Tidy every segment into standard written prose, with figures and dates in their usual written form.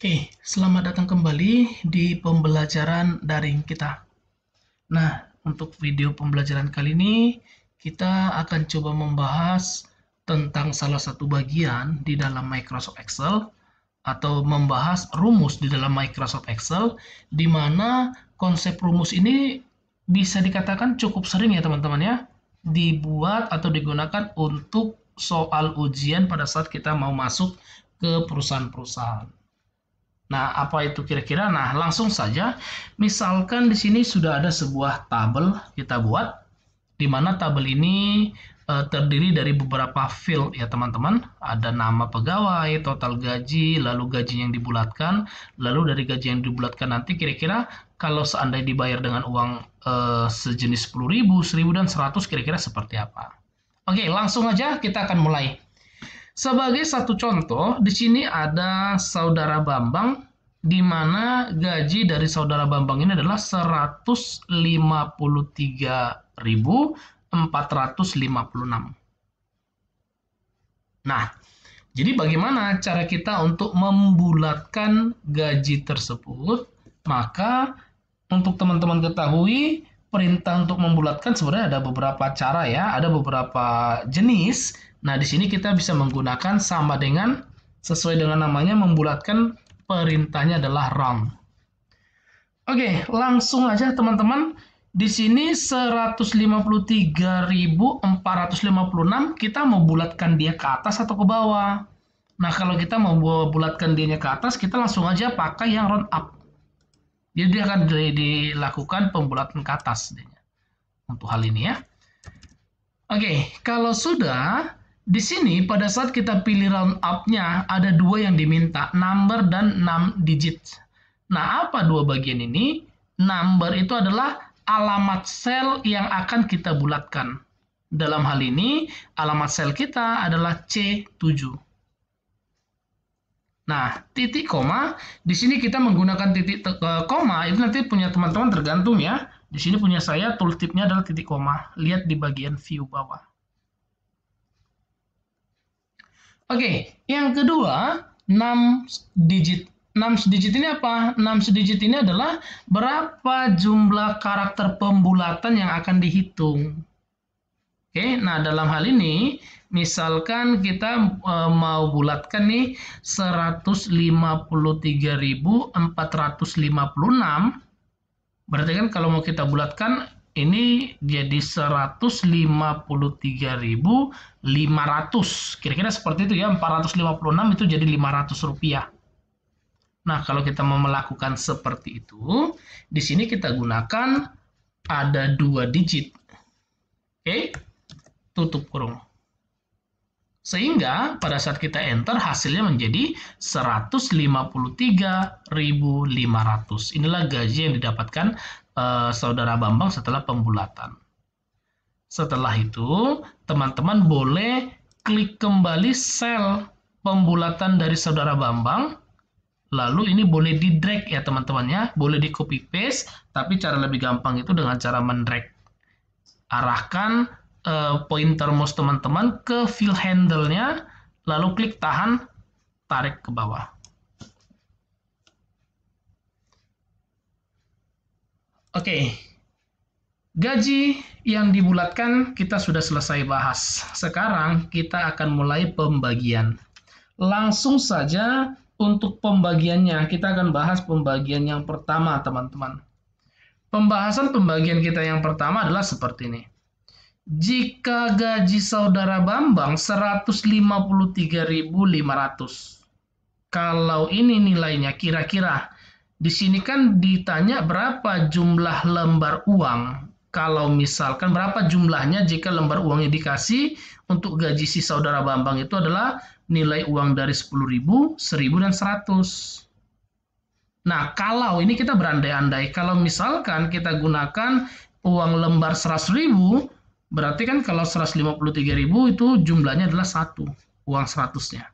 Oke, selamat datang kembali di pembelajaran daring kita. Nah, untuk video pembelajaran kali ini, kita akan coba membahas tentang salah satu bagian di dalam Microsoft Excel, atau membahas rumus di dalam Microsoft Excel, di mana konsep rumus ini bisa dikatakan cukup sering ya teman-teman ya, dibuat atau digunakan untuk soal ujian pada saat kita mau masuk ke perusahaan-perusahaan. Nah, apa itu kira-kira? Nah, langsung saja. Misalkan di sini sudah ada sebuah tabel kita buat, di mana tabel ini terdiri dari beberapa field ya teman-teman. Ada nama pegawai, total gaji, lalu gaji yang dibulatkan, lalu dari gaji yang dibulatkan nanti kira-kira kalau seandainya dibayar dengan uang sejenis 10.000, 1.000, dan 100 kira-kira seperti apa. Oke, langsung aja kita akan mulai. Sebagai satu contoh, di sini ada saudara Bambang, di mana gaji dari saudara Bambang ini adalah 153.456. Nah, jadi bagaimana cara kita untuk membulatkan gaji tersebut? Maka untuk teman-teman ketahui, perintah untuk membulatkan sebenarnya ada beberapa cara ya, ada beberapa jenis. Nah, di sini kita bisa menggunakan sama dengan sesuai dengan namanya membulatkan, perintahnya adalah round. Oke, langsung aja teman-teman. Di sini 153.456 kita mau bulatkan dia ke atas atau ke bawah. Nah, kalau kita mau bulatkan dia ke atas, kita langsung aja pakai yang round up. Jadi dia akan dilakukan pembulatan ke atas untuk hal ini ya. Oke, kalau sudah di sini pada saat kita pilih round up-nya ada dua yang diminta, number dan 6 digit. Nah, apa dua bagian ini? Number itu adalah alamat sel yang akan kita bulatkan. Dalam hal ini, alamat sel kita adalah C7. Nah, titik koma, di sini kita menggunakan titik koma, itu nanti punya teman-teman tergantung ya. Di sini punya saya, tooltipnya adalah titik koma. Lihat di bagian view bawah. Oke, yang kedua, 6 digit. 6 digit ini apa? 6 digit ini adalah berapa jumlah karakter pembulatan yang akan dihitung. Oke, nah dalam hal ini, misalkan kita mau bulatkan nih 153.456, berarti kan kalau mau kita bulatkan, ini jadi 153.500. Kira-kira seperti itu ya, 456 itu jadi 500 rupiah. Nah, kalau kita mau melakukan seperti itu, di sini kita gunakan ada 2 digit. Oke, tutup kurung. Sehingga pada saat kita enter hasilnya menjadi 153.500. Inilah gaji yang didapatkan saudara Bambang setelah pembulatan. Setelah itu, teman-teman boleh klik kembali sel pembulatan dari saudara Bambang. Lalu ini boleh di drag ya teman-teman ya, boleh di copy paste, tapi cara lebih gampang itu dengan cara mendrag. Arahkan pointer mouse teman-teman ke fill handle-nya, lalu klik tahan, tarik ke bawah. Oke, gaji yang dibulatkan kita sudah selesai bahas. Sekarang kita akan mulai pembagian. Langsung saja untuk pembagiannya, kita akan bahas pembagian yang pertama, teman-teman. Pembahasan pembagian kita yang pertama adalah seperti ini. Jika gaji saudara Bambang 153.500. Kalau ini nilainya kira-kira, di sini kan ditanya berapa jumlah lembar uang. Kalau misalkan berapa jumlahnya jika lembar uangnya dikasih untuk gaji si saudara Bambang itu adalah nilai uang dari 10.000, 1.000, dan 100. Nah, kalau ini kita berandai-andai, kalau misalkan kita gunakan uang lembar 100.000, berarti kan kalau 153.000 itu jumlahnya adalah 1, uang 100-nya.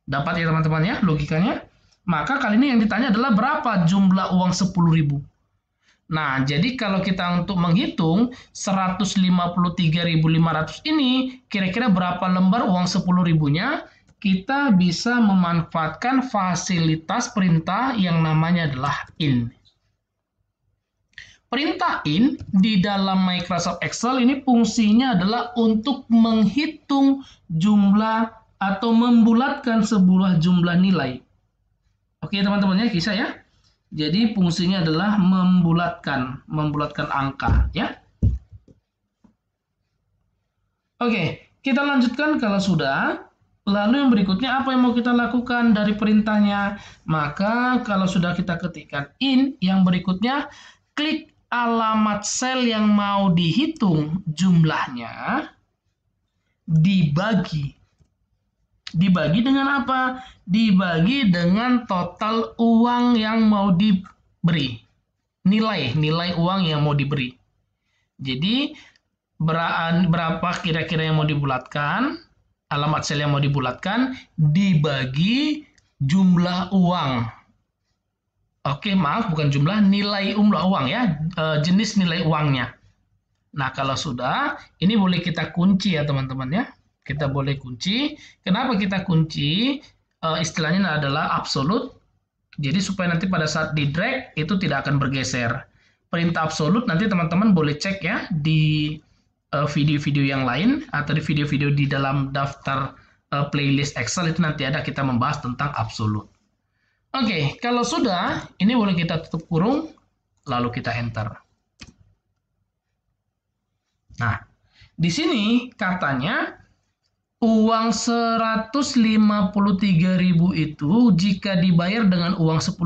Dapat ya teman-teman ya logikanya? Maka kali ini yang ditanya adalah berapa jumlah uang 10.000. Nah, jadi kalau kita untuk menghitung 153.500 ini, kira-kira berapa lembar uang 10.000-nya? kita bisa memanfaatkan fasilitas perintah yang namanya adalah in. Perintah in di dalam Microsoft Excel ini fungsinya adalah untuk menghitung jumlah atau membulatkan sebuah jumlah nilai. Oke teman-teman ya, kisah ya. Jadi fungsinya adalah membulatkan angka ya. Oke, kita lanjutkan kalau sudah. Lalu yang berikutnya apa yang mau kita lakukan dari perintahnya? Maka kalau sudah kita ketikkan in, yang berikutnya klik alamat sel yang mau dihitung jumlahnya, dibagi. Dibagi dengan apa? Dibagi dengan total uang yang mau diberi. Nilai uang yang mau diberi. Jadi berapa kira-kira yang mau dibulatkan, alamat sel yang mau dibulatkan, dibagi jumlah uang. Oke, maaf, bukan jumlah, nilai uang ya, jenis nilai uangnya. Nah, kalau sudah, ini boleh kita kunci ya teman-teman ya. Kita boleh kunci. Kenapa kita kunci? Istilahnya adalah absolut. Jadi supaya nanti pada saat di drag itu tidak akan bergeser. Perintah absolut nanti teman-teman boleh cek ya di video-video yang lain atau di video-video di dalam daftar playlist Excel itu nanti ada kita membahas tentang absolut. Oke, kalau sudah, ini boleh kita tutup kurung, lalu kita enter. Nah, di sini katanya uang 153.000 itu jika dibayar dengan uang 10.000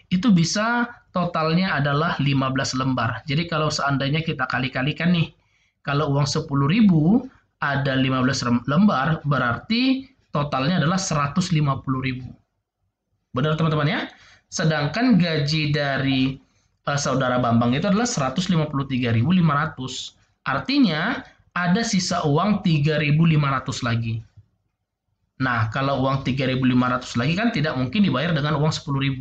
itu bisa totalnya adalah 15 lembar. Jadi kalau seandainya kita kali-kalikan nih, kalau uang 10.000 ada 15 lembar, berarti totalnya adalah 150.000. Benar teman-teman ya? Sedangkan gaji dari saudara Bambang itu adalah 153.500. Artinya ada sisa uang 3.500 lagi. Nah, kalau uang 3.500 lagi kan tidak mungkin dibayar dengan uang 10.000.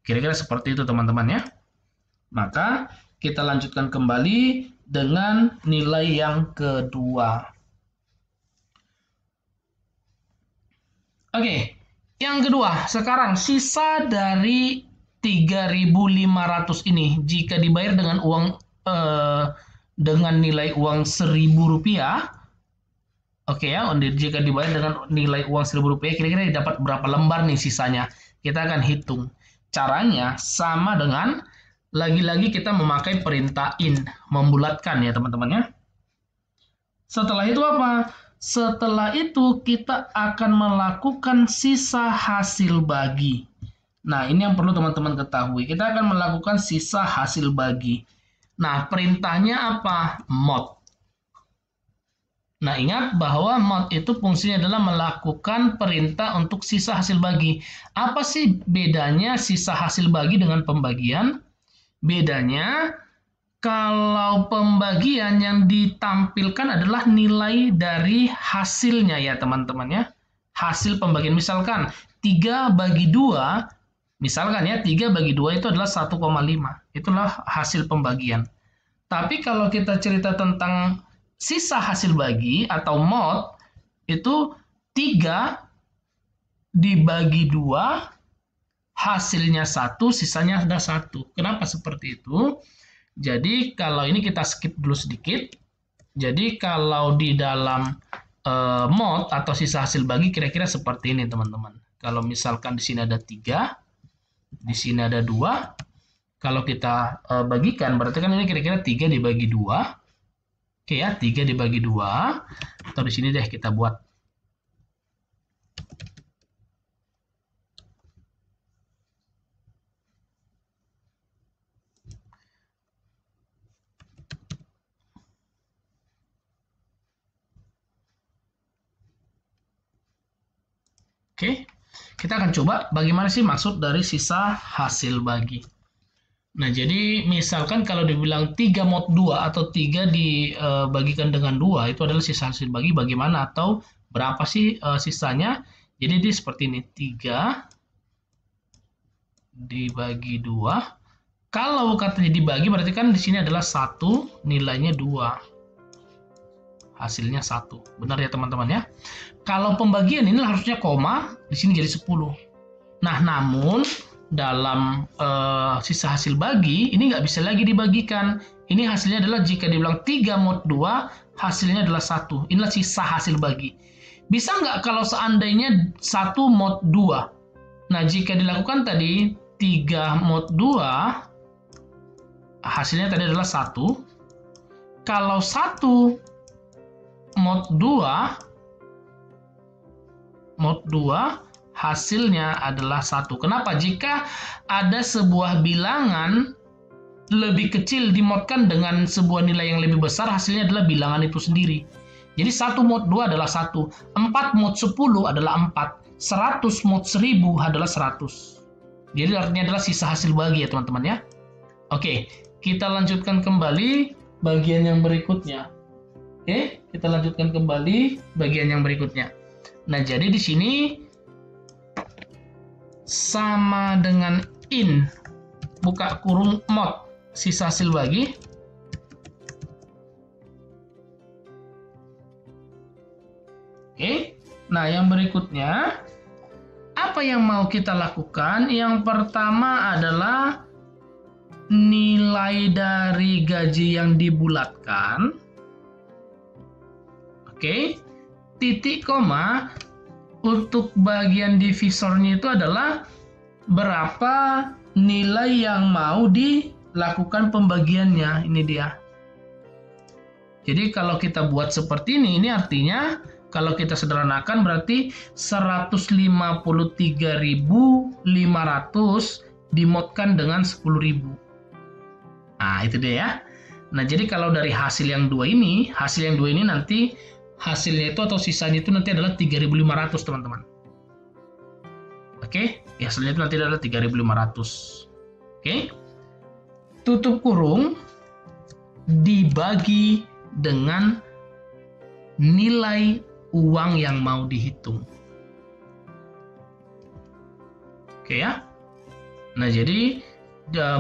Kira-kira seperti itu teman-teman ya. Maka kita lanjutkan kembali dengan nilai yang kedua. Oke, yang kedua, sekarang sisa dari 3.500 ini jika dibayar dengan uang dengan nilai uang Rp1.000, oke ya, jika dibayar dengan nilai uang Rp1.000, kira-kira dapat berapa lembar nih sisanya? Kita akan hitung. Caranya sama dengan lagi-lagi kita memakai perintah in, membulatkan ya teman-teman ya. Setelah itu apa? Setelah itu kita akan melakukan sisa hasil bagi. Nah, ini yang perlu teman-teman ketahui. Kita akan melakukan sisa hasil bagi. Nah, perintahnya apa? Mod. Nah, ingat bahwa mod itu fungsinya adalah melakukan perintah untuk sisa hasil bagi. Apa sih bedanya sisa hasil bagi dengan pembagian? Bedanya, kalau pembagian yang ditampilkan adalah nilai dari hasilnya ya teman-teman ya. Hasil pembagian misalkan 3/2, misalkan ya 3/2 itu adalah 1,5. Itulah hasil pembagian. Tapi kalau kita cerita tentang sisa hasil bagi atau mod, itu 3/2, hasilnya 1, sisanya ada 1. Kenapa seperti itu? Jadi kalau ini kita skip dulu sedikit. Jadi kalau di dalam mod atau sisa hasil bagi kira-kira seperti ini teman-teman. Kalau misalkan di sini ada 3, di sini ada 2. Kalau kita bagikan berarti kan ini kira-kira 3 dibagi 2. Oke ya, 3 dibagi 2. Atau di sini deh kita buat. Oke, kita akan coba bagaimana sih maksud dari sisa hasil bagi. Nah, jadi misalkan kalau dibilang 3 mod 2 atau 3 dibagikan dengan 2, itu adalah sisa hasil bagi bagaimana atau berapa sih sisanya. Jadi dia seperti ini, 3 dibagi 2. Kalau katanya dibagi berarti kan di sini adalah 1, nilainya 2. hasilnya 1. Benar ya teman-teman ya. Kalau pembagian ini harusnya koma, di sini jadi 10. Nah, namun dalam sisa hasil bagi, ini nggak bisa lagi dibagikan. Ini hasilnya adalah jika dibilang 3 mod 2, hasilnya adalah 1. Inilah sisa hasil bagi. Bisa nggak kalau seandainya 1 mod 2? Nah, jika dilakukan tadi 3 mod 2, hasilnya tadi adalah 1. Kalau 1 mod 2 hasilnya adalah 1. Kenapa? Jika ada sebuah bilangan lebih kecil dimodkan dengan sebuah nilai yang lebih besar, hasilnya adalah bilangan itu sendiri. Jadi 1 mod 2 adalah 1, 4 mod 10 adalah 4, 100 mod 1000 adalah 100. Jadi artinya adalah sisa hasil bagi ya teman-teman ya. Oke, kita lanjutkan kembali bagian yang berikutnya. Oke, kita lanjutkan kembali bagian yang berikutnya. Nah, jadi di sini sama dengan in buka kurung mod sisa hasil bagi. Oke. Nah, yang berikutnya apa yang mau kita lakukan? Yang pertama adalah nilai dari gaji yang dibulatkan. Oke, titik koma untuk bagian divisornya itu adalah berapa nilai yang mau dilakukan pembagiannya. Ini dia. Jadi kalau kita buat seperti ini artinya kalau kita sederhanakan berarti 153.500 dimodkan dengan 10.000. Nah, itu dia ya. Nah, jadi kalau dari hasil yang dua ini nanti hasilnya itu atau sisanya itu nanti adalah 3.500 teman-teman. Oke, hasilnya itu nanti adalah 3.500. Oke. Tutup kurung dibagi dengan nilai uang yang mau dihitung. Oke ya. Nah, jadi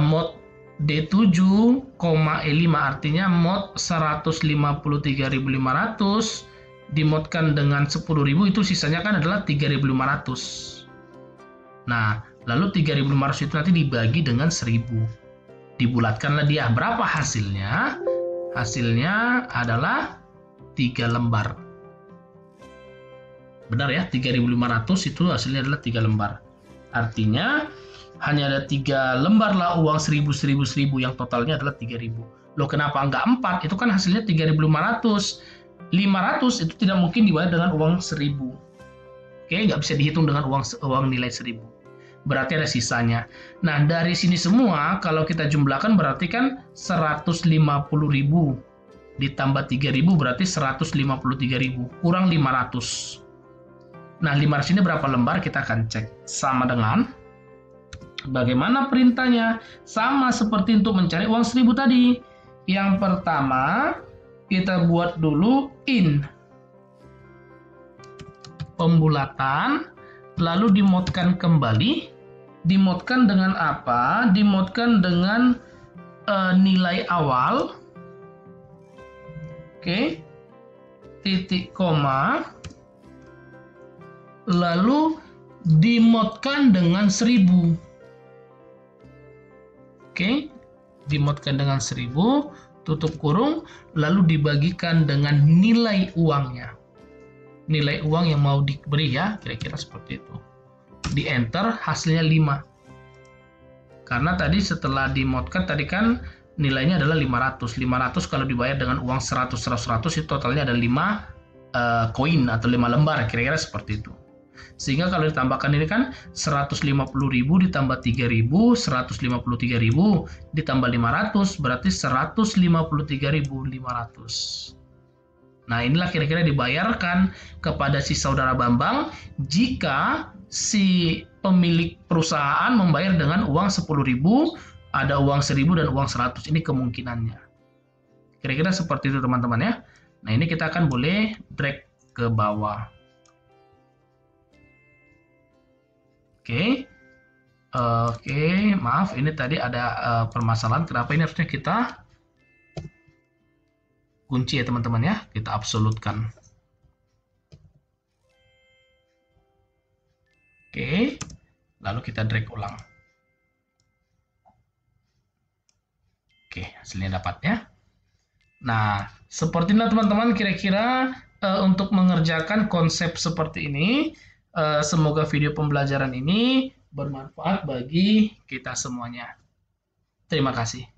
mod D7,E5 artinya mod 153.500 dimodkan dengan 10.000 itu sisanya kan adalah 3.500. Nah, lalu 3.500 itu nanti dibagi dengan 1.000. Dibulatkanlah dia. Berapa hasilnya? Hasilnya adalah 3 lembar. Benar ya, 3.500 itu hasilnya adalah 3 lembar. Artinya hanya ada 3 lembar lah uang 1.000, 1.000, 1.000 yang totalnya adalah 3.000. Loh, kenapa enggak 4? Itu kan hasilnya 3.500. 500 itu tidak mungkin dibayar dengan uang 1.000. Oke, nggak bisa dihitung dengan uang nilai 1.000. Berarti ada sisanya. Nah, dari sini semua kalau kita jumlahkan berarti kan 150.000 ditambah 3.000 berarti 153.000 kurang 500. Nah, 500 ini berapa lembar? Kita akan cek. Sama dengan bagaimana perintahnya? Sama seperti untuk mencari uang 1.000 tadi. Yang pertama, kita buat dulu in pembulatan, lalu dimodkan kembali. Dimodkan dengan apa? Dimodkan dengan nilai awal. Oke. Titik koma. Lalu dimodkan dengan 1.000. Oke. Dimodkan dengan 1.000. Tutup kurung, lalu dibagikan dengan nilai uangnya. Nilai uang yang mau diberi ya, kira-kira seperti itu. Di enter, hasilnya 5. Karena tadi setelah dimodkan, tadi kan nilainya adalah 500. 500 kalau dibayar dengan uang 100, 100, itu totalnya ada 5 koin atau 5 lembar, kira-kira seperti itu. Sehingga kalau ditambahkan ini kan 150.000 ditambah 3.000, 153.000 ditambah 500 berarti 153.500. Nah, inilah kira-kira dibayarkan kepada si saudara Bambang jika si pemilik perusahaan membayar dengan uang 10.000, ada uang 1.000 dan uang 100. Ini kemungkinannya. Kira-kira seperti itu teman-teman ya. Nah, ini kita akan boleh drag ke bawah. Oke, maaf ini tadi ada permasalahan. Kenapa ini harusnya kita kunci ya teman-teman ya, kita absolutkan. Oke, lalu kita drag ulang. Oke, hasilnya dapat ya. Nah, seperti ini teman-teman kira-kira untuk mengerjakan konsep seperti ini. Semoga video pembelajaran ini bermanfaat bagi kita semuanya. Terima kasih.